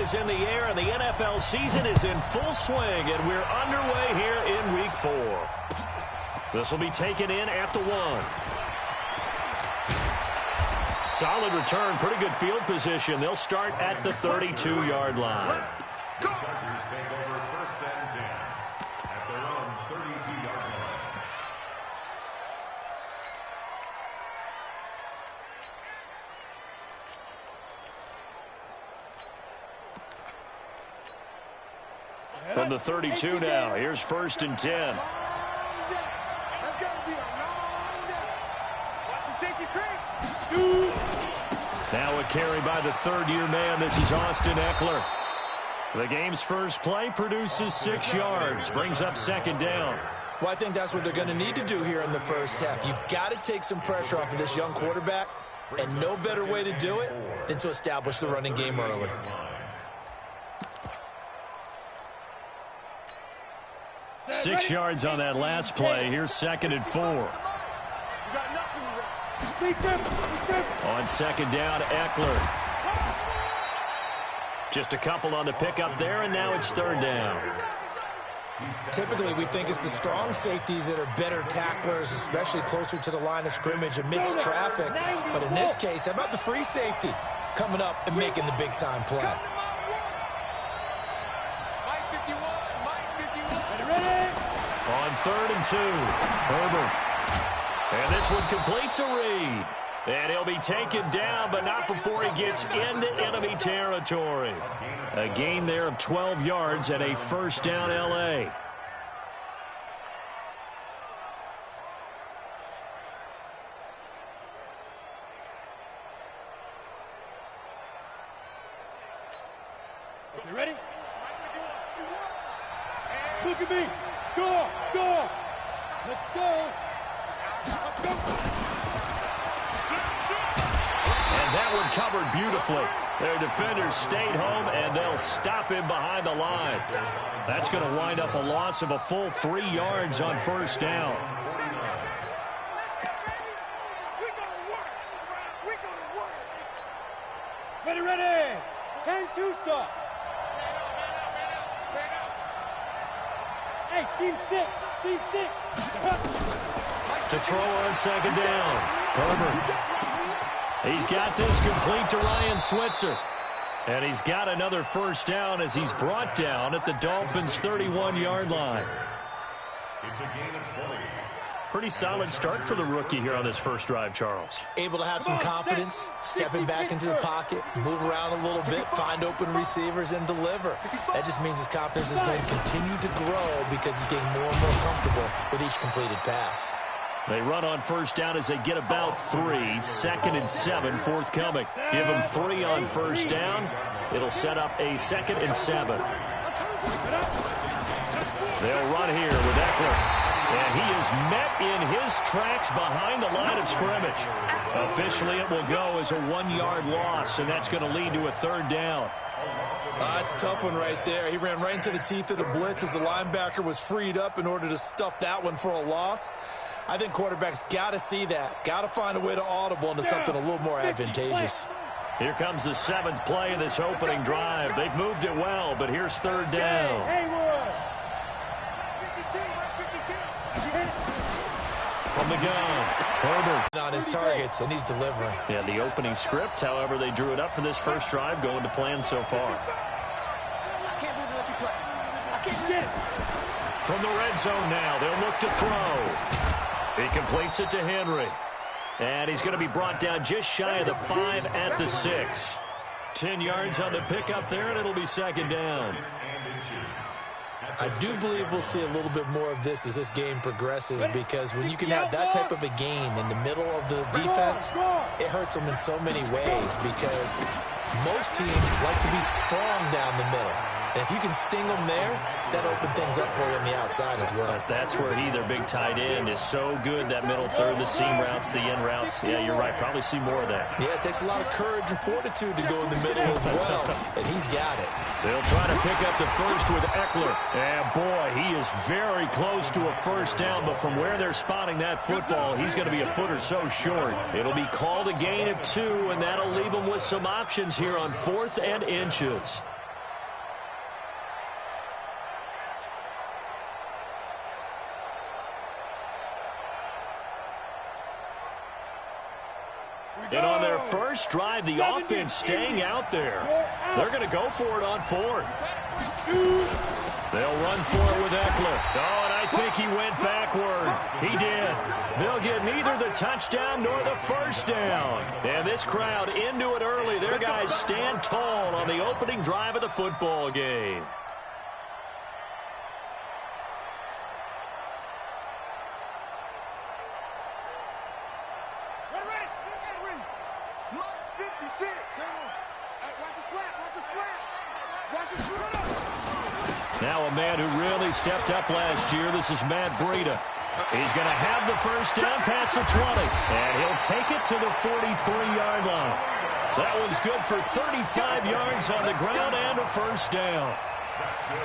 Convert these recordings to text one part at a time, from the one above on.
is in the air, and the NFL season is in full swing, and we're underway here in Week 4. This will be taken in at the 1. Solid return, pretty good field position. They'll start at the 32-yard line. The Chargers take over 1st and 10 at their own 32-yard line. From the 32 now, here's 1st and 10. Now a carry by the third-year man. This is Austin Eckler. The game's first play produces 6 yards, brings up 2nd down. Well, I think that's what they're going to need to do here in the first half. You've got to take some pressure off of this young quarterback, and no better way to do it than to establish the running game early. Six yards on that last play. Here's 2nd and 4. On 2nd down, Eckler. Just a couple on the pickup there, and now it's 3rd down. Typically, we think it's the strong safeties that are better tacklers, especially closer to the line of scrimmage amidst traffic. But in this case, how about the free safety coming up and making the big-time play? On 3rd and 2, Herbert. And this one complete to Reed. And he'll be taken down, but not before he gets into enemy territory. A gain there of 12 yards and a 1st down L.A. You ready? Look at me. Go, go. Let's go. Let's go. And that one covered beautifully. Their defenders stayed home, and they'll stop him behind the line. That's going to wind up a loss of a full 3 yards on 1st down. Ready, ready. 10-2 stop. Hey, team 6. Team 6. To throw on 2nd down. Herbert. He's got this complete to Ryan Switzer. And he's got another 1st down as he's brought down at the Dolphins' 31-yard line. It's a gain of 20. Pretty solid start for the rookie here on this first drive, Charles. Able to have some confidence, stepping back into the pocket, move around a little bit, find open receivers, and deliver. That just means his confidence is going to continue to grow because he's getting more and more comfortable with each completed pass. They run on 1st down as they get about 3. 2nd and 7 forthcoming. Give them 3 on 1st down. It'll set up a 2nd and 7. They'll run here with Eckler. And he is met in his tracks behind the line of scrimmage. Officially, it will go as a 1-yard loss, and that's going to lead to a 3rd down. That's a tough one right there. He ran right into the teeth of the blitz as the linebacker was freed up in order to stuff that one for a loss. I think quarterbacks got to see that. Got to find a way to audible into something a little more advantageous. Here comes the 7th play of this opening drive. They've moved it well, but here's 3rd down. From the gun, Herbert. On his targets, and he's delivering. Yeah, the opening script, however, they drew it up for this first drive, going to plan so far. I can't believe they let you play. I can't believe it. From the red zone now, they'll look to throw. He completes it to Henry. And he's going to be brought down just shy of the 5 at the 6. 10 yards on the pickup there, and it'll be 2nd down. I do believe we'll see a little bit more of this as this game progresses, because when you can have that type of a game in the middle of the defense, it hurts them in so many ways, because most teams like to be strong down the middle. And if you can sting them there, that opens things up for you on the outside as well. But that's where he, their big tight end, is so good, that middle third, the seam routes, the in routes. Yeah, you're right. Probably see more of that. Yeah, it takes a lot of courage and fortitude to go in the middle as well, and he's got it. They'll try to pick up the first with Eckler. And, boy, he is very close to a first down, but from where they're spotting that football, he's going to be a foot or so short. It'll be called a gain of 2, and that'll leave them with some options here on 4th and inches. And on their first drive, the offense staying out there. They're going to go for it on fourth. They'll run for it with Eckler. Oh, and I think he went backward. He did. They'll get neither the touchdown nor the first down. And this crowd into it early. Their guys stand tall on the opening drive of the football game. Now a man who really stepped up last year. This is Matt Breida. He's going to have the first down past the 20. And he'll take it to the 43-yard line. That one's good for 35 yards on the ground and a first down.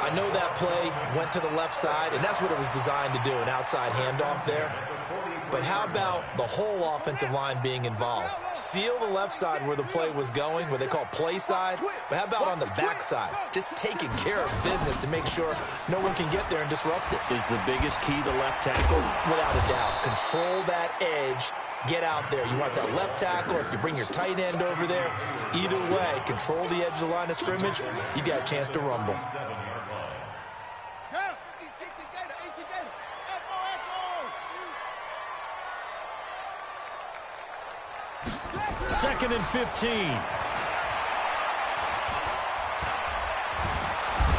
I know that play went to the left side, and that's what it was designed to do, an outside handoff there. But how about the whole offensive line being involved? Seal the left side where the play was going, what they call play side. But how about on the back side? Just taking care of business to make sure no one can get there and disrupt it. Is the biggest key to left tackle? Without a doubt. Control that edge. Get out there. You want that left tackle. If you bring your tight end over there, either way, control the edge of the line of scrimmage. You got a chance to rumble. Second and 15.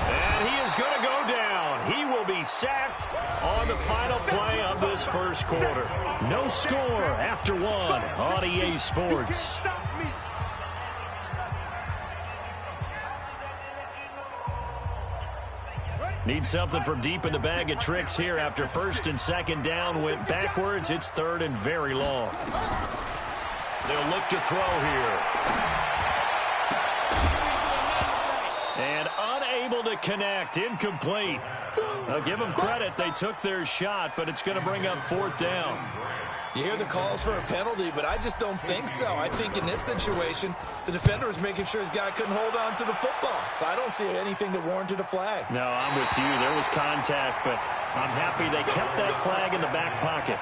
And he is going to go down. He will be sacked on the final play of this first quarter. No score after one on EA Sports. Need something from deep in the bag of tricks here after first and second down went backwards. It's third and very long. They'll look to throw here. And unable to connect. Incomplete. I'll give them credit. They took their shot, but it's going to bring up fourth down. You hear the calls for a penalty, but I just don't think so. I think in this situation, the defender was making sure his guy couldn't hold on to the football. So I don't see anything that warranted a flag. No, I'm with you. There was contact, but I'm happy they kept that flag in the back pocket.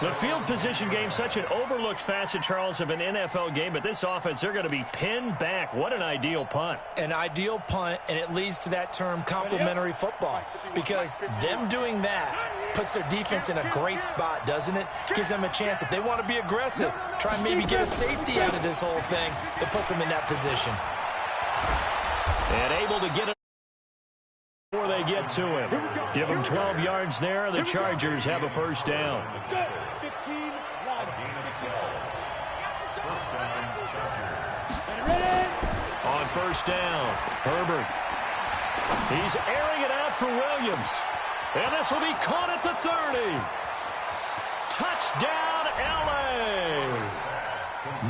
The field position game, such an overlooked facet, Charles, of an NFL game, but this offense, they're going to be pinned back. What an ideal punt. An ideal punt, and it leads to that term complementary football, because them doing that puts their defense in a great spot, doesn't it? Gives them a chance. If they want to be aggressive, try and maybe get a safety out of this whole thing, it puts them in that position. And able to get it before they get to him. Give him 12 yards there. The Chargers have a first down. On first down, Herbert. He's airing it out for Williams. And this will be caught at the 30. Touchdown, L.A.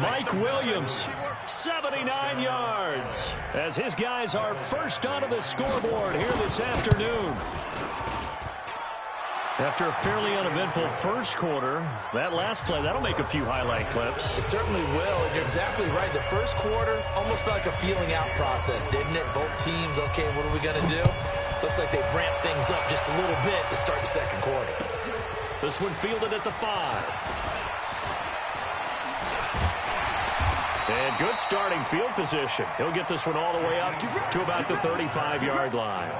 Mike Williams, 79 yards, as his guys are first onto the scoreboard here this afternoon. After a fairly uneventful first quarter, that last play, that'll make a few highlight clips. It certainly will, and you're exactly right. The first quarter almost felt like a feeling out process, didn't it? Both teams, okay, what are we going to do? Looks like they ramped things up just a little bit to start the second quarter. This one fielded at the 5. And good starting field position. He'll get this one all the way up to about the 35-yard line.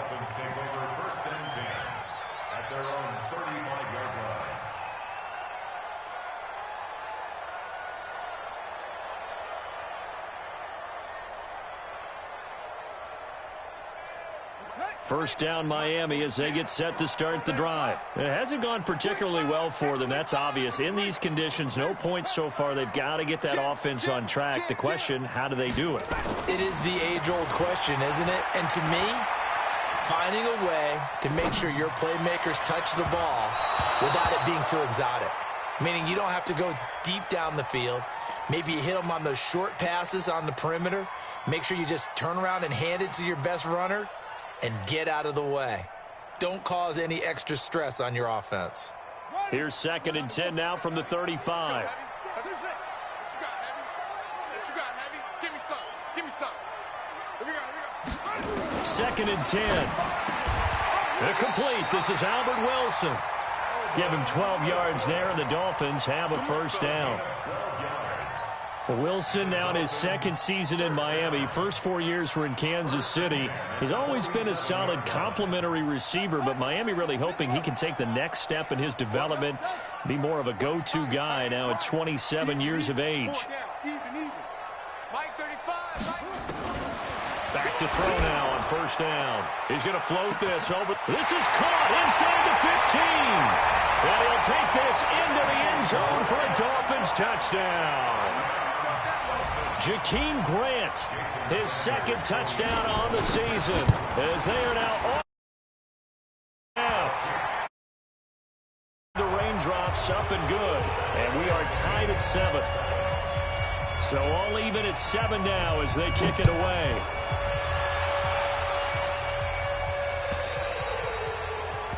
First down Miami as they get set to start the drive. It hasn't gone particularly well for them. That's obvious. In these conditions, no points so far. They've got to get that offense on track. The question, how do they do it? It is the age-old question, isn't it? And to me, finding a way to make sure your playmakers touch the ball without it being too exotic. Meaning you don't have to go deep down the field. Maybe you hit them on those short passes on the perimeter. Make sure you just turn around and hand it to your best runner and get out of the way. Don't cause any extra stress on your offense. Here's second and 10 now from the 35. Second and 10. Complete. This is Albert Wilson. Give him 12 yards there, and the Dolphins have a first down. Wilson now in his second season in Miami. First 4 years were in Kansas City. He's always been a solid complementary receiver, but Miami really hoping he can take the next step in his development, be more of a go-to guy now at 27 years of age. Back to throw now on first down. He's going to float this over. This is caught inside the 15. And he'll take this into the end zone for a Dolphins touchdown. Jakeem Grant, his second touchdown on the season, as they are now on half. The raindrops up and good, and we are tied at 7. So all even at 7 now as they kick it away.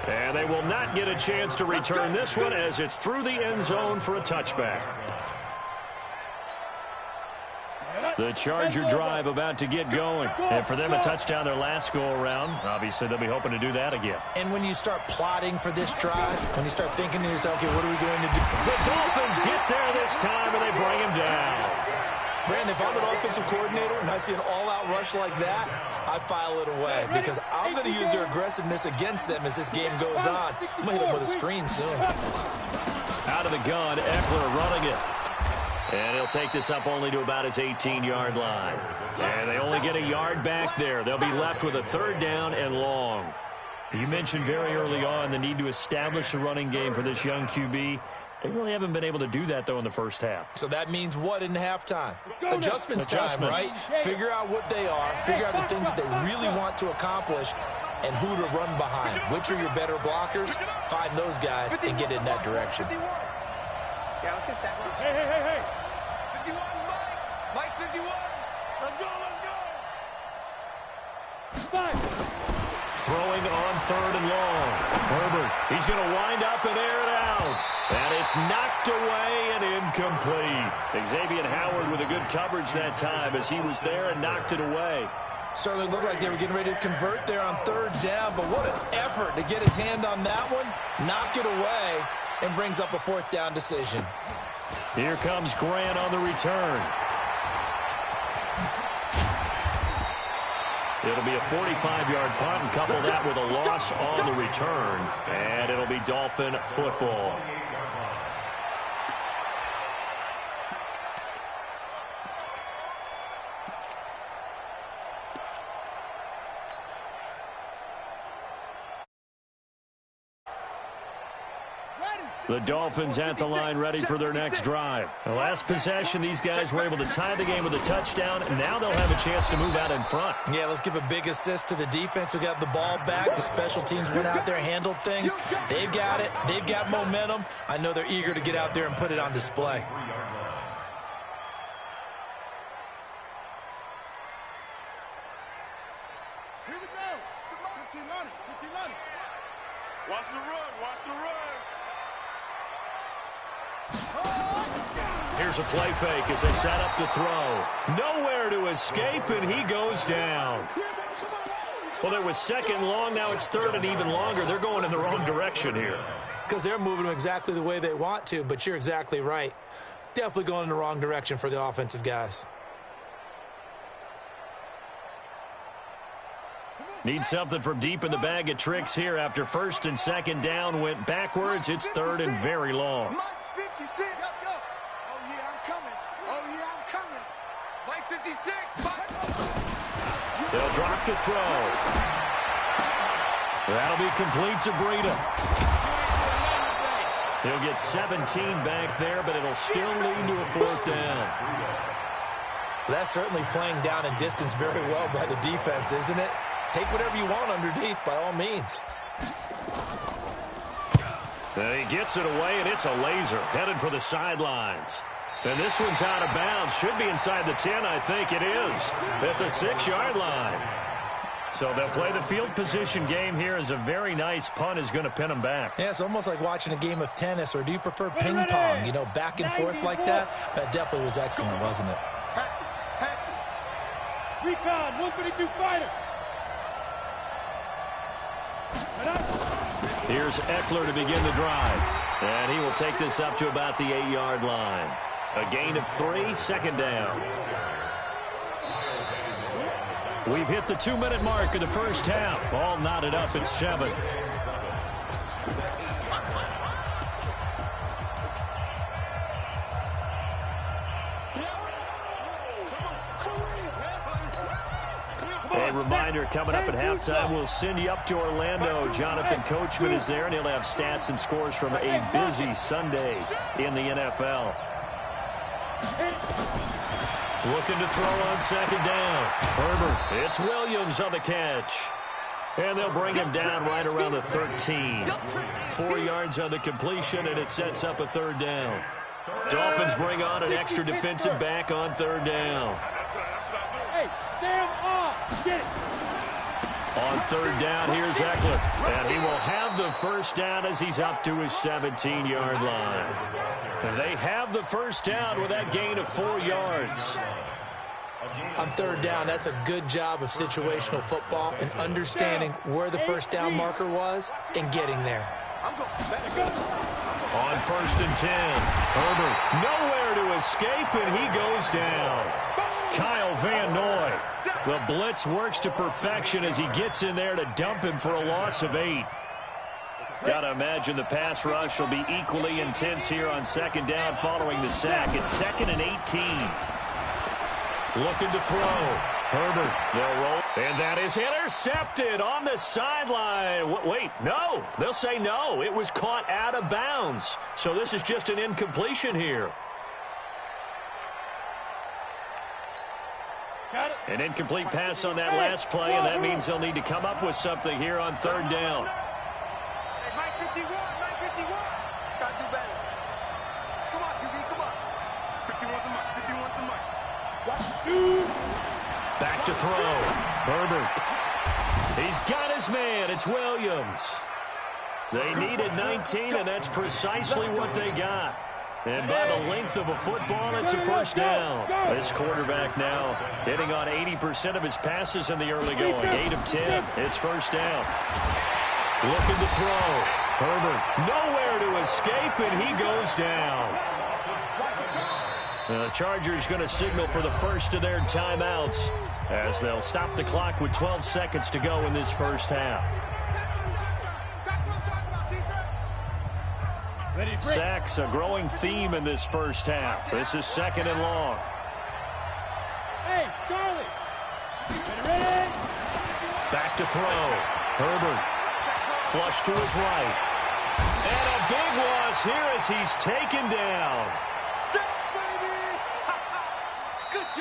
And they will not get a chance to return this one as it's through the end zone for a touchback. The Charger drive about to get going. And for them, a touchdown their last go-around. Obviously, they'll be hoping to do that again. And when you start plotting for this drive, when you start thinking to yourself, okay, what are we going to do? The Dolphins get there this time, and they bring him down. Brandon, if I'm an offensive coordinator and I see an all-out rush like that, I file it away because I'm going to use their aggressiveness against them as this game goes on. I'm going to hit them with a screen soon. Out of the gun, Eckler running it. And he'll take this up only to about his 18-yard line. And they only get a yard back there. They'll be left with a third down and long. You mentioned very early on the need to establish a running game for this young QB. They really haven't been able to do that, though, in the first half. So that means what in halftime? Adjustments time, right? Figure out what they are. Figure out the things that they really want to accomplish and who to run behind. Which are your better blockers? Find those guys and get in that direction. Yeah, let's get set. Hey. 51, Mike 51. Let's go. Five. Throwing on third and long. Herbert, he's going to wind up and air it out. And it's knocked away and incomplete. Xavier Howard with a good coverage that time as he was there and knocked it away. Certainly looked like they were getting ready to convert there on third down, but what an effort to get his hand on that one, knock it away, and brings up a fourth down decision. Here comes Grant on the return. It'll be a 45-yard punt and couple that with a loss on the return. And it'll be Dolphin football. The Dolphins at the line ready for their next drive. The last possession, these guys were able to tie the game with a touchdown, and now they'll have a chance to move out in front. Yeah, let's give a big assist to the defense who got the ball back. The special teams went out there, handled things. They've got it. They've got momentum. I know they're eager to get out there and put it on display. Here we go. 15 on it. Watch the run. Here's a play fake as they set up to throw. Nowhere to escape, and he goes down. Well, there was second long. Now it's third and even longer. They're going in the wrong direction here. Because they're moving them exactly the way they want to, but you're exactly right. Definitely going in the wrong direction for the offensive guys. Need something from deep in the bag of tricks here after first and second down went backwards. It's third and very long. Mike 56. Go. Oh, yeah, I'm coming. Mike 56. They'll drop to throw. That'll be complete to Breida. He'll get 17 back there, but it'll still lead to a fourth down. That's certainly playing down and distance very well by the defense, isn't it? Take whatever you want underneath, by all means. He gets it away, and it's a laser headed for the sidelines. And this one's out of bounds. Should be inside the 10, I think it is, at the 6-yard line. So they'll play the field position game here as a very nice punt is going to pin them back. Yeah, it's almost like watching a game of tennis, or do you prefer ping pong? You know, back and forth like that? That definitely was excellent, wasn't it? Patsy. Recon, 132 fighter. Here's Eckler to begin the drive. And he will take this up to about the 8-yard line. A gain of 3, second down. We've hit the 2-minute mark of the first half. All knotted up at 7. A reminder, coming up at halftime, we'll send you up to Orlando. Jonathan Coachman is there, and he'll have stats and scores from a busy Sunday in the NFL. Looking to throw on second down. Herbert, it's Williams on the catch. And they'll bring him down right around the 13. 4 yards on the completion, and it sets up a third down. Dolphins bring on an extra defensive back on third down. Hey, Sam off. Get it. On third down, here's Eckler. And he will have the first down as he's up to his 17-yard line. And they have the first down with that gain of 4 yards. On third down, that's a good job of situational football and understanding where the first down marker was and getting there. On first and 10, Herbert nowhere to escape, and he goes down. Kyle Van Noy. The blitz works to perfection as he gets in there to dump him for a loss of 8. Got to imagine the pass rush will be equally intense here on second down following the sack. It's 2nd and 18. Looking to throw. Herbert, they'll roll. And that is intercepted on the sideline. Wait, no. They'll say no. It was caught out of bounds. So this is just an incompletion here. An incomplete pass on that last play, and that means they'll need to come up with something here on third down. Hey, Mike 51, Mike 51. Gotta do better. Come on, QB, come on. 51's the mark, 51's the mark. Back to throw. Herbert. He's got his man. It's Williams. They needed 19, and that's precisely what they got. And by the length of a football, it's a first down. This quarterback now hitting on 80% of his passes in the early going. 8 of 10. It's first down. Looking to throw. Herbert nowhere to escape, and he goes down. The Chargers going to signal for the first of their timeouts as they'll stop the clock with 12 seconds to go in this first half. Sacks, a growing theme in this first half. This is 2nd and long. Hey, Charlie. Ready? Back to throw. Herbert. Flush to his right. And a big loss here as he's taken down.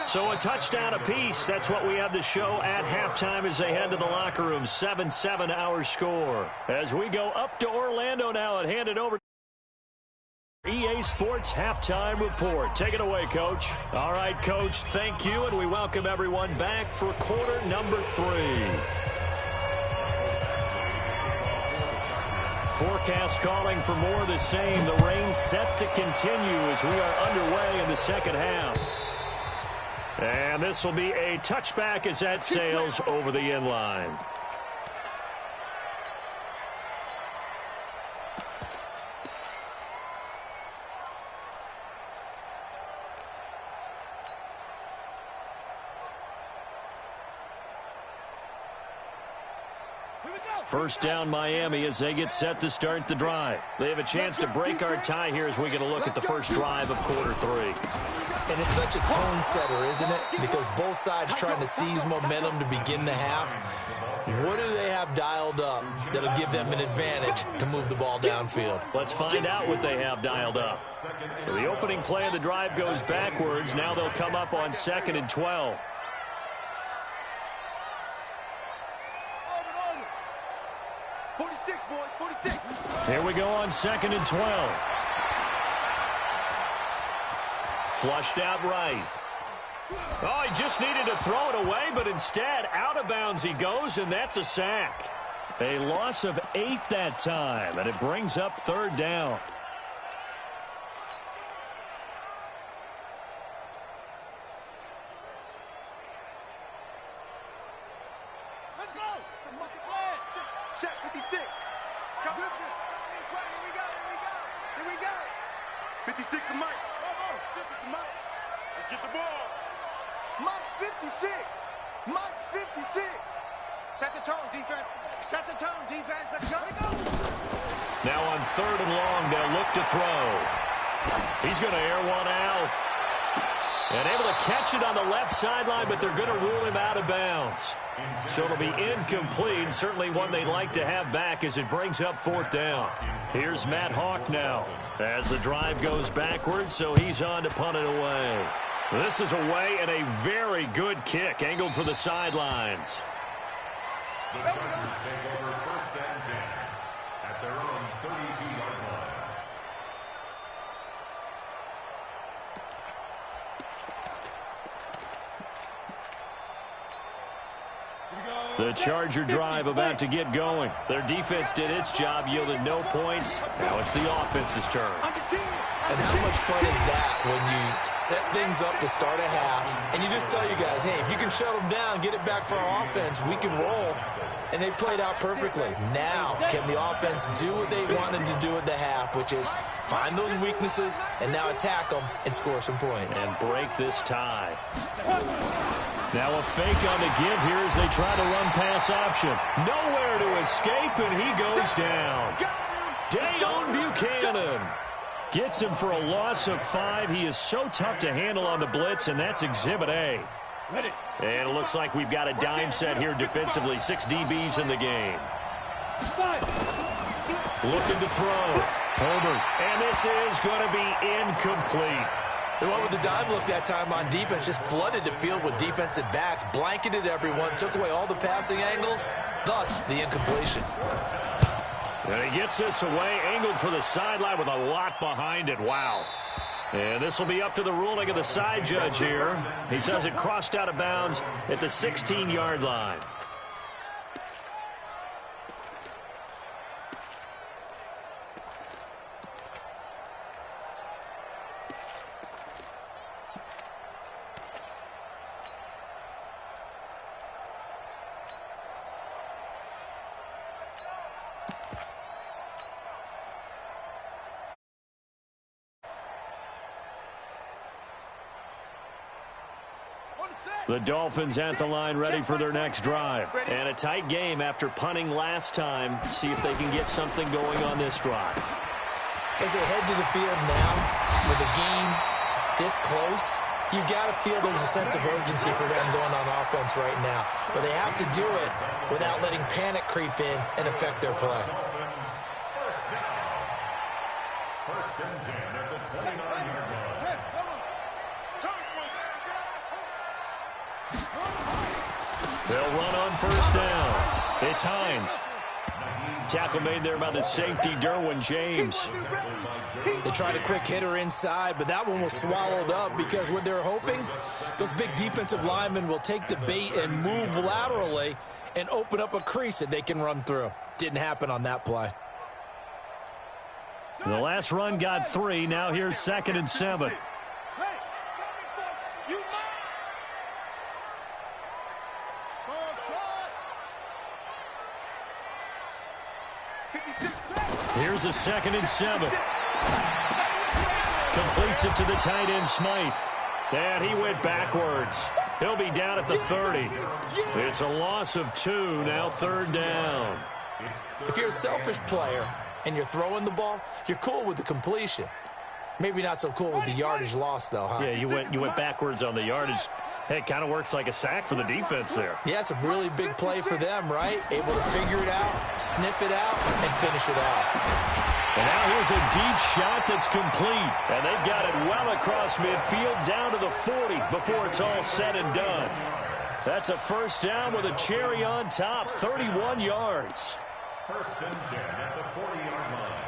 So a touchdown apiece. That's what we have to show at halftime as they head to the locker room. 7-7 our score. As we go up to Orlando now and hand it over. EA Sports Halftime Report. Take it away, Coach. All right, Coach, thank you, and we welcome everyone back for quarter number 3. Forecast calling for more of the same. The rain set to continue as we are underway in the second half. And this will be a touchback as that sails over the end line. First down Miami as they get set to start the drive. They have a chance to break our tie here as we get a look at the first drive of quarter 3. And it's such a tone setter, isn't it? Because both sides trying to seize momentum to begin the half. What do they have dialed up that'll give them an advantage to move the ball downfield? Let's find out what they have dialed up. So the opening play of the drive goes backwards. Now they'll come up on 2nd and 12. Here we go on 2nd and 12. Flushed out right. Oh, he just needed to throw it away, but instead, out of bounds he goes, and that's a sack. A loss of 8 that time, and it brings up third down. Let's go. Check 56. Here we go. 56 to Mike. Let's get the ball. Mike's 56. Mike's 56. Set the tone, defense. Set the tone, defense. Let's go. Now on 3rd and long, they'll look to throw. He's going to air one out. And able to catch it on the left sideline, but they're going to rule him out of bounds. So it'll be incomplete, certainly one they'd like to have back as it brings up 4th down. Here's Matt Hawk now as the drive goes backwards, so he's on to punt it away. This is away and a very good kick angled for the sidelines. The Chargers take over 1st and 10 at their own 32-yard line. The Charger drive about to get going. Their defense did its job, yielded no points. Now it's the offense's turn. And how much fun is that when you set things up to start a half, and you just tell you guys, hey, if you can shut them down, get it back for our offense, we can roll. And they played out perfectly. Now, can the offense do what they wanted to do at the half, which is find those weaknesses and now attack them and score some points. And break this tie. Now a fake on the give here as they try to run pass option. Nowhere to escape, and he goes down. Dayon Buchanan gets him for a loss of 5. He is so tough to handle on the blitz, and that's Exhibit A. And it looks like we've got a dime set here defensively. 6 DBs in the game. Looking to throw. Herbert. And this is going to be incomplete. They went with the dime look that time on defense, just flooded the field with defensive backs, blanketed everyone, took away all the passing angles, thus the incompletion. And he gets this away, angled for the sideline with a lot behind it. Wow. And this will be up to the ruling of the side judge here. He says it crossed out of bounds at the 16-yard line. The Dolphins at the line ready for their next drive. And a tight game after punting last time. See if they can get something going on this drive. As they head to the field now, with the game this close, you've got to feel there's a sense of urgency for them going on offense right now. But they have to do it without letting panic creep in and affect their play. First and 10 at the 29-yard line. They'll run on first down. It's Hines. Tackle made there by the safety, Derwin James. They tried a quick hitter inside, but that one was swallowed up because what they're hoping, those big defensive linemen will take the bait and move laterally and open up a crease that they can run through. Didn't happen on that play. The last run got 3. Now here's 2nd and 7. Here's a 2nd and 7. Completes it to the tight end, Smythe. And he went backwards. He'll be down at the 30. It's a loss of 2, now 3rd down. If you're a selfish player and you're throwing the ball, you're cool with the completion. Maybe not so cool with the yardage loss, though, huh? Yeah, you went backwards on the yardage. Hey, it kind of works like a sack for the defense there. Yeah, it's a really big play for them, right? Able to figure it out, sniff it out, and finish it off. And now here's a deep shot that's complete. And they've got it well across midfield down to the 40 before it's all said and done. That's a first down with a cherry on top, 31 yards. First and 10 at the 40-yard line.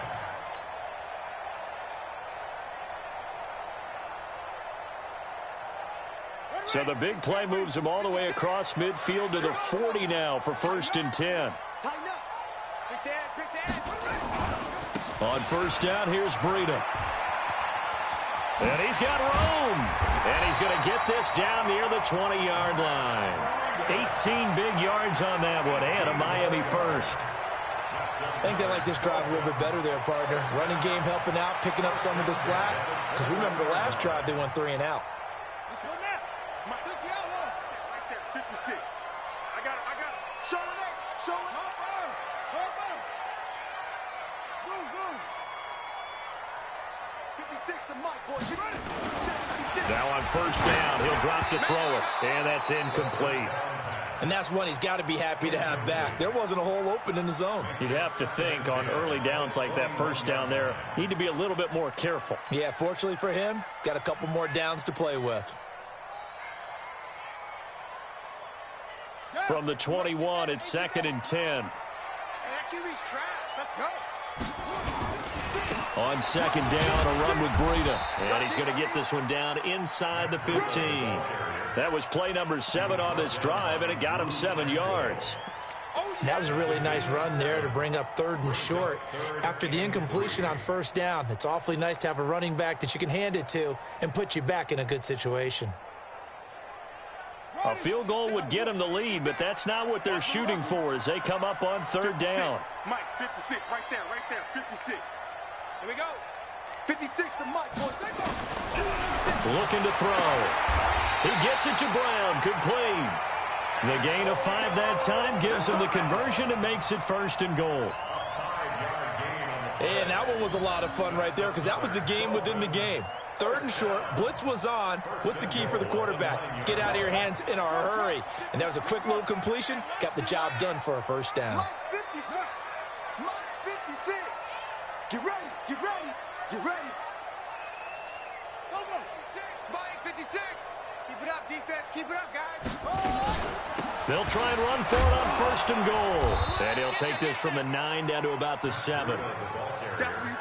So the big play moves him all the way across midfield to the 40 now for 1st and 10. On first down, here's Breida. And he's got room. And he's going to get this down near the 20-yard line. 18 big yards on that one, and a Miami first. I think they like this drive a little bit better there, partner. Running game helping out, picking up some of the slack. Because remember the last drive, they went 3 and out. This one now. My touchy outlaw. Right there, 56. I got it. Show it up. Show it up. Hold on. Boom. 56 to Mike, boys. You ready? Now on first down, he'll drop to throw it. And that's incomplete. And that's one he's got to be happy to have back. There wasn't a hole open in the zone. You'd have to think on early downs like that first down there, need to be a little bit more careful. Yeah, fortunately for him, got a couple more downs to play with. From the 21, it's 2nd and 10. Hey, that QB's trash. Let's go. On 2nd down, a run with Breida. And he's going to get this one down inside the 15. That was play number 7 on this drive, and it got him 7 yards. That was a really nice run there to bring up 3rd and short. After the incompletion on first down, it's awfully nice to have a running back that you can hand it to and put you back in a good situation. A field goal would get him the lead, but that's not what they're shooting for as they come up on 3rd down. Mike, 56, right there, 56. Here we go. 56 to Mike, boys. They go. Looking to throw. He gets it to Brown, complete. The gain of 5 that time gives him the conversion and makes it 1st and goal. And that one was a lot of fun right there because that was the game within the game. 3rd and short, blitz was on. What's the key for the quarterback? Get out of your hands in a hurry. And that was a quick little completion. Got the job done for a first down. Mike's 56. Mike's 56. Get ready. Go. 56. Mike 56. Keep it up, defense. Keep it up, guys. They'll try and run for it on 1st and goal. And he'll take this from the 9 down to about the 7.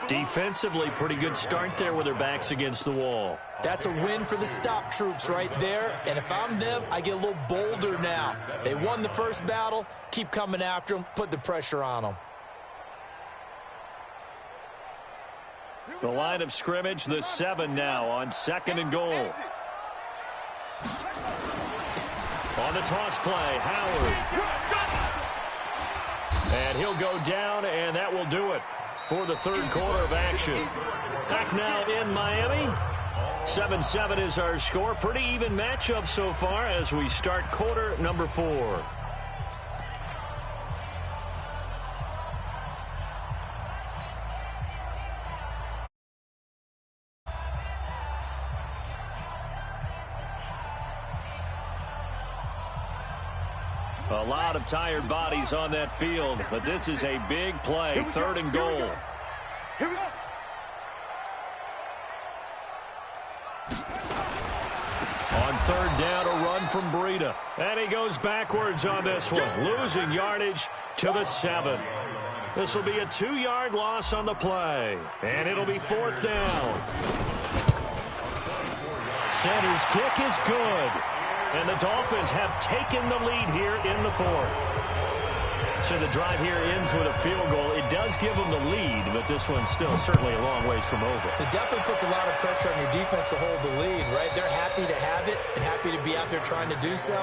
Defensively, pretty good start there with their backs against the wall. That's a win for the stop troops right there. And if I'm them, I get a little bolder now. They won the first battle. Keep coming after them. Put the pressure on them. The line of scrimmage, the 7 now on 2nd and goal. On the toss play, Howard. And he'll go down, and that will do it for the 3rd quarter of action. Back now in Miami. 7-7 is our score. Pretty even matchup so far as we start quarter number 4. A lot of tired bodies on that field, but this is a big play, 3rd and goal. Here we go. On 3rd down, a run from Breida. And he goes backwards on this one, losing yardage to the 7. This will be a 2-yard loss on the play, and it'll be 4th down. Center's kick is good. And the Dolphins have taken the lead here in the 4th. So the drive here ends with a field goal. It does give them the lead, but this one's still certainly a long ways from over. It definitely puts a lot of pressure on your defense to hold the lead, right? They're happy to have it and happy to be out there trying to do so.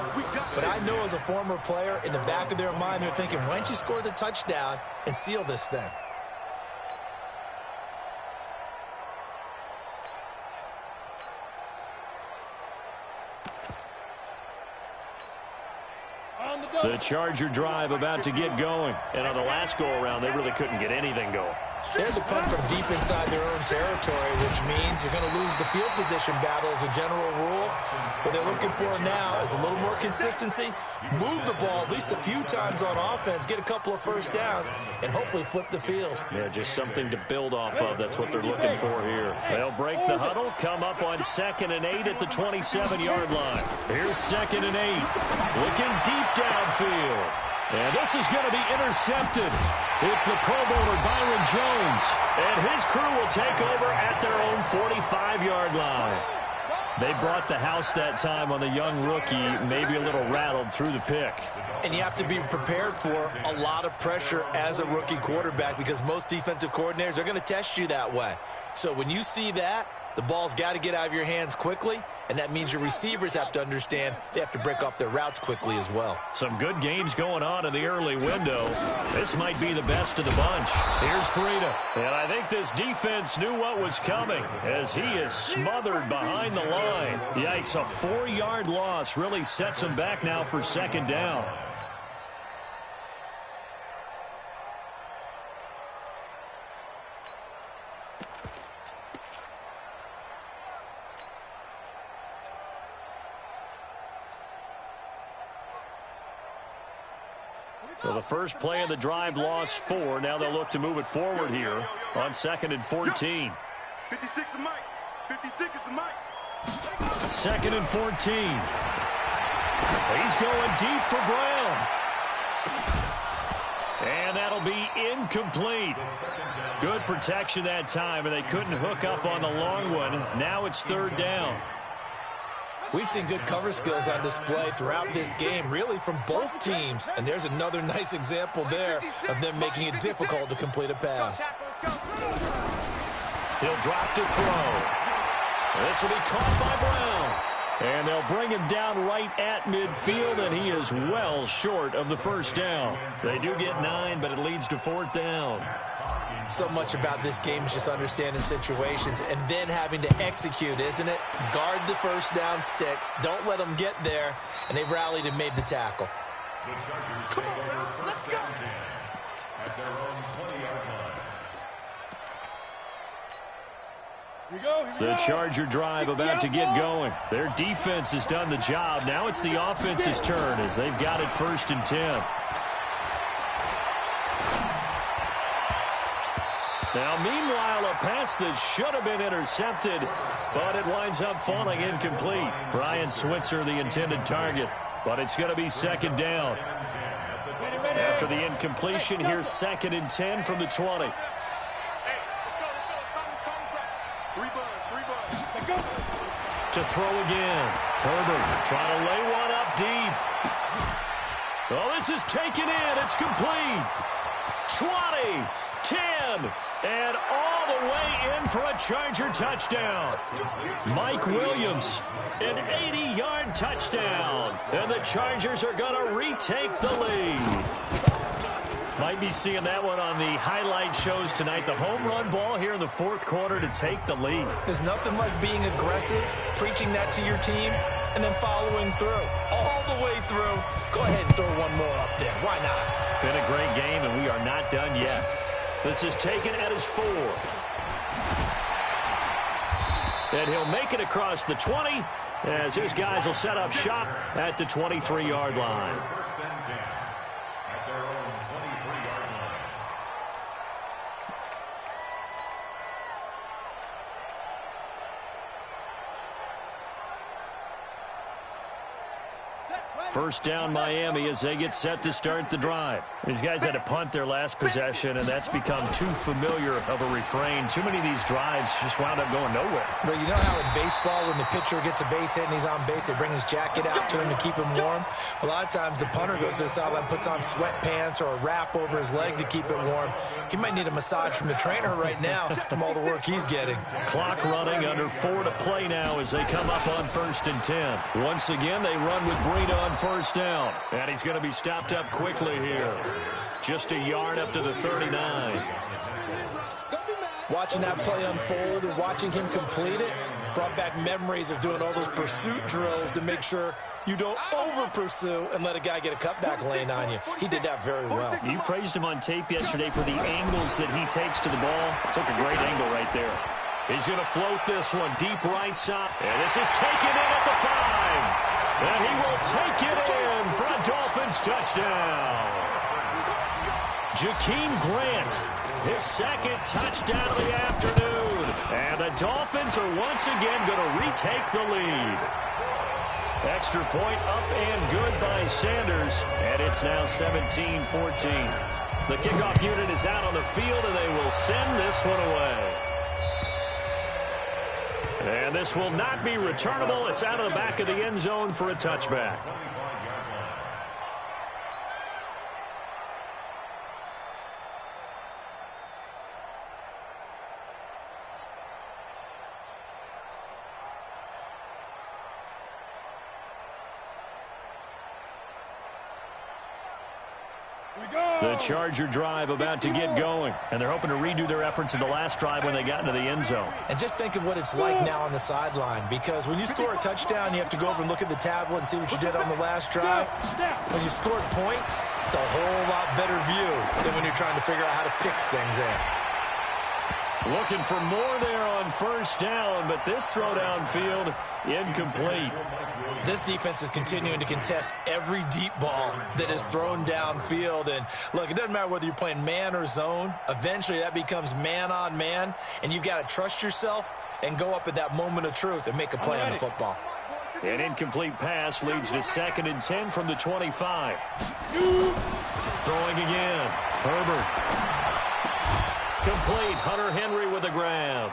But I know as a former player, in the back of their mind, they're thinking, why don't you score the touchdown and seal this thing? The Charger drive about to get going. And on the last go-around, they really couldn't get anything going. They had to punt from deep inside their own territory, which means you're going to lose the field position battle as a general rule. What they're looking for now is a little more consistency, move the ball at least a few times on offense, get a couple of first downs, and hopefully flip the field. Yeah, just something to build off of. That's what they're looking for here. They'll break the huddle, come up on 2nd and 8 at the 27-yard line. Here's 2nd and 8, looking deep downfield. And this is going to be intercepted. It's the Pro Bowler Byron Jones. And his crew will take over at their own 45-yard line. They brought the house that time on the young rookie, maybe a little rattled through the pick. And you have to be prepared for a lot of pressure as a rookie quarterback because most defensive coordinators are going to test you that way. So when you see that, The ball's got to get out of your hands quickly, and that means your receivers have to understand they have to break off their routes quickly as well. Some good games going on in the early window. This might be the best of the bunch. Here's Breida. And I think this defense knew what was coming as he is smothered behind the line. Yikes, a 4-yard loss really sets him back now for second down. So the first play of the drive lost 4. Now they'll look to move it forward here on 2nd and 14. 56 the mic. 56 is the mic. 2nd and 14. He's going deep for Brown. And that'll be incomplete. Good protection that time, and they couldn't hook up on the long one. Now it's 3rd down. We've seen good cover skills on display throughout this game, really from both teams. And there's another nice example there of them making it difficult to complete a pass. He'll drop to throw. This will be caught by Brown. And they'll bring him down right at midfield, and he is well short of the first down. They do get 9, but it leads to 4th down. So much about this game is just understanding situations and then having to execute, isn't it? Guard the first down sticks. Don't let them get there. And they rallied and made the tackle. The Chargers take over first down 10 at their own 20-yard line. The Charger drive about to get going. Their defense has done the job. Now it's the offense's turn as they've got it 1st and 10. Now, meanwhile, a pass that should have been intercepted, but it winds up falling incomplete. Brian Switzer, the intended target, but it's going to be 2nd down. After the incompletion, here's 2nd and 10 from the 20. To throw again. Herbert trying to lay one up deep. Oh, this is taken in. It's complete. 20, 10, and all the way in for a Charger touchdown. Mike Williams, an 80-yard touchdown. And the Chargers are going to retake the lead. Might be seeing that one on the highlight shows tonight. The home run ball here in the 4th quarter to take the lead. There's nothing like being aggressive, preaching that to your team, and then following through. All the way through. Go ahead and throw one more up there. Why not? Been a great game, and we are not done yet. This is taken at his 4. And he'll make it across the 20 as his guys will set up shop at the 23-yard line. First and 10 at their own 23-yard line. First down Miami as they get set to start the drive. These guys had to punt their last possession, and that's become too familiar of a refrain. Too many of these drives just wound up going nowhere. But you know how in baseball, when the pitcher gets a base hit and he's on base, they bring his jacket out to him to keep him warm? A lot of times the punter goes to the sideline, puts on sweatpants or a wrap over his leg to keep it warm. He might need a massage from the trainer right now from all the work he's getting. Clock running, under 4 to play now as they come up on 1st and 10. Once again, they run with Breida on 1st down. And he's going to be stopped up quickly here. Just a yard up to the 39. Watching that play unfold and watching him complete it brought back memories of doing all those pursuit drills to make sure you don't over-pursue and let a guy get a cutback lane on you. He did that very well. You praised him on tape yesterday for the angles that he takes to the ball. Took a great angle right there. He's going to float this one deep right side. And this is taken in at the 5. And he will take it in for a Dolphins touchdown. Jakeem Grant, his 2nd touchdown of the afternoon. And the Dolphins are once again going to retake the lead. Extra point up and good by Sanders. And it's now 17-14. The kickoff unit is out on the field, and they will send this one away. And this will not be returnable. It's out of the back of the end zone for a touchback. The Charger drive about to get going, and they're hoping to redo their efforts in the last drive when they got into the end zone. And just think of what it's like now on the sideline, because when you score a touchdown, you have to go over and look at the tablet and see what you did on the last drive. When you scored points, it's a whole lot better view than when you're trying to figure out how to fix things there. Looking for more there on first down, but this throw downfield incomplete. This defense is continuing to contest every deep ball that is thrown downfield. And look, it doesn't matter whether you're playing man or zone. Eventually that becomes man on man, and you've got to trust yourself and go up at that moment of truth and make a play on the football. An incomplete pass leads to 2nd and 10 from the 25. Throwing again. Herbert. Complete. Hunter Henry with a grab.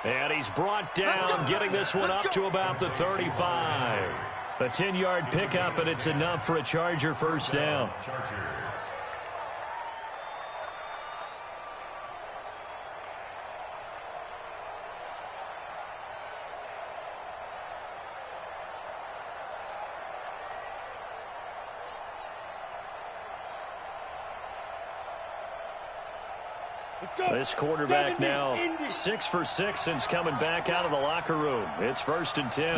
And he's brought down, getting this one up to about the 35. A 10-yard pickup, and it's enough for a Charger first down. This quarterback now 6 for 6 since coming back out of the locker room. It's 1st and 10.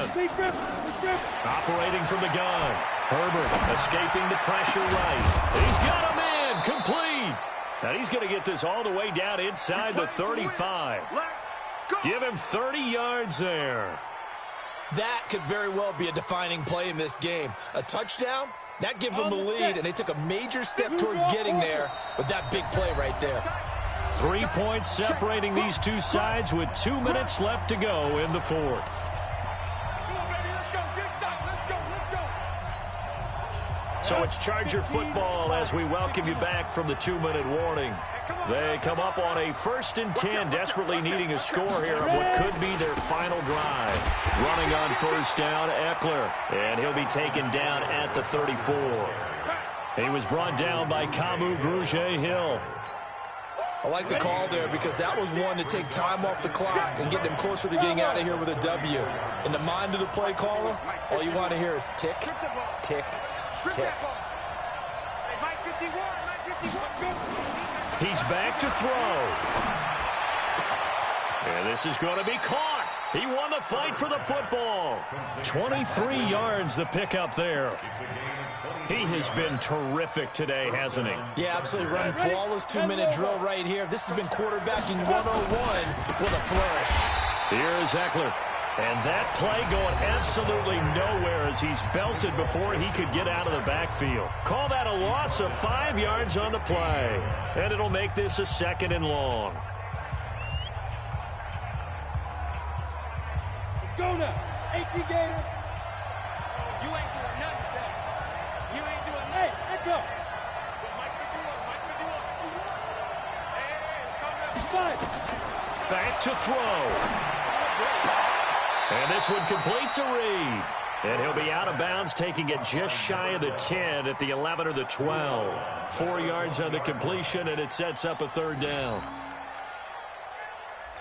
Operating from the gun. Herbert escaping the pressure right. He's got him in. Complete. And he's going to get this all the way down inside the 35. Give him 30 yards there. That could very well be a defining play in this game. A touchdown, that gives them the lead, and they took a major step towards getting there with that big play right there. 3 points separating these two sides with 2 minutes left to go in the fourth. So it's Charger football as we welcome you back from the 2-minute warning. They come up on a 1st and 10, desperately needing a score here on what could be their final drive. Running on first down, Eckler, and he'll be taken down at the 34. He was brought down by Kamu Grugier-Hill. I like the call there because that was one to take time off the clock and get them closer to getting out of here with a W. In the mind of the play caller, all you want to hear is tick, tick, tick. He's back to throw. And this is going to be caught. He won the fight for the football. 23 yards the pickup there. He has been terrific today, hasn't he? Yeah, absolutely. Running flawless 2-minute drill right here. This has been quarterbacking 101 with a flourish. Here's Eckler. And that play going absolutely nowhere as he's belted before he could get out of the backfield. Call that a loss of 5 yards on the play. And it'll make this a 2nd and long. Let's go now. 18 Gators. You ain't doing nothing today. You ain't doing nothing. Hey, let's go. Mike 51. Hey, it's coming up. Back to throw. And this one complete to Reed. And he'll be out of bounds, taking it just shy of the 10 at the 11 or the 12. 4 yards on the completion, and it sets up a 3rd down.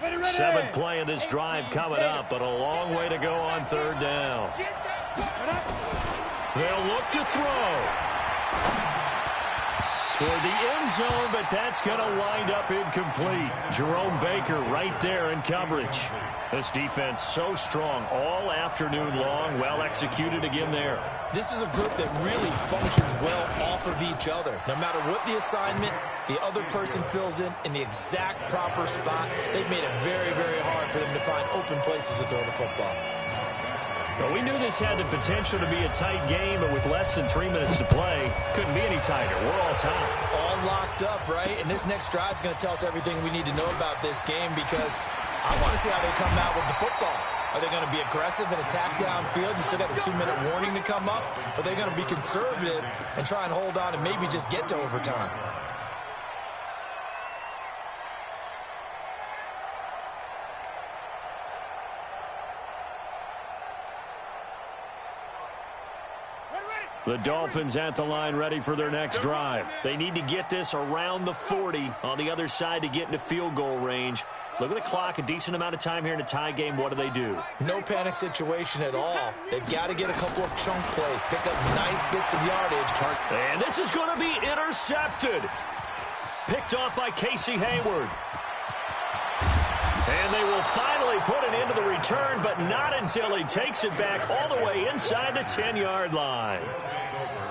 7th play in this drive coming up, but a long way to go on 3rd down. They'll look to throw. Toward the end zone, but that's going to wind up incomplete. Jerome Baker right there in coverage. This defense so strong all afternoon long. Well executed again there. This is a group that really functions well off of each other. No matter what the assignment, the other person fills in the exact proper spot. They've made it very, very hard for them to find open places to throw the football. Well, we knew this had the potential to be a tight game, but with less than 3 minutes to play, couldn't be any tighter. We're all tied. All locked up, right? And this next drive is going to tell us everything we need to know about this game because I want to see how they come out with the football. Are they going to be aggressive and attack downfield? You still got the 2-minute warning to come up. Are they going to be conservative and try and hold on and maybe just get to overtime? The Dolphins at the line ready for their next drive. They need to get this around the 40 on the other side to get into field goal range. Look at the clock, a decent amount of time here in a tie game. What do? No panic situation at all. They've got to get a couple of chunk plays, pick up nice bits of yardage. And this is going to be intercepted. Picked off by Casey Hayward. And they will finally put it into the return, but not until he takes it back all the way inside the 10-yard line.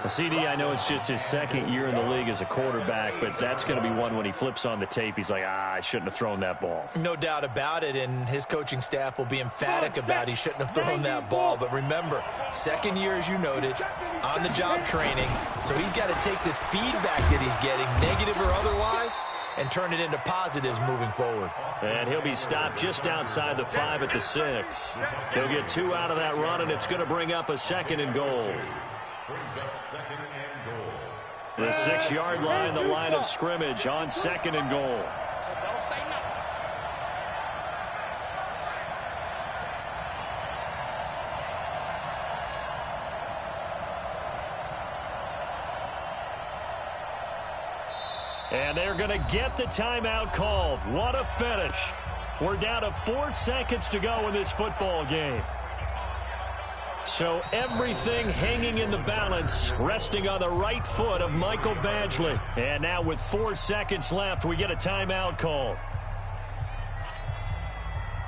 CD, I know it's just his second year in the league as a quarterback, but that's going to be one when he flips on the tape. He's like, I shouldn't have thrown that ball. No doubt about it, and his coaching staff will be emphatic about he shouldn't have thrown that ball. But remember, second year, as you noted, on-the-job training, so he's got to take this feedback that he's getting, negative or otherwise, and turn it into positives moving forward. And he'll be stopped just outside the 5 at the 6. He'll get 2 out of that run, and it's going to bring up a 2nd and goal. The 6-yard line, the line of scrimmage on 2nd and goal. And they're going to get the timeout called. What a finish. We're down to 4 seconds to go in this football game. So everything hanging in the balance, resting on the right foot of Michael Badgley. And now with 4 seconds left, we get a timeout call.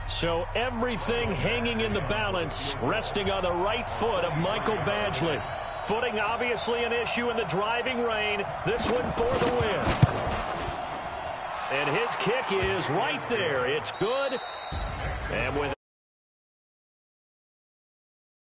So everything hanging in the balance, resting on the right foot of Michael Badgley. Footing obviously an issue in the driving rain. This one for the win. And his kick is right there. It's good. And with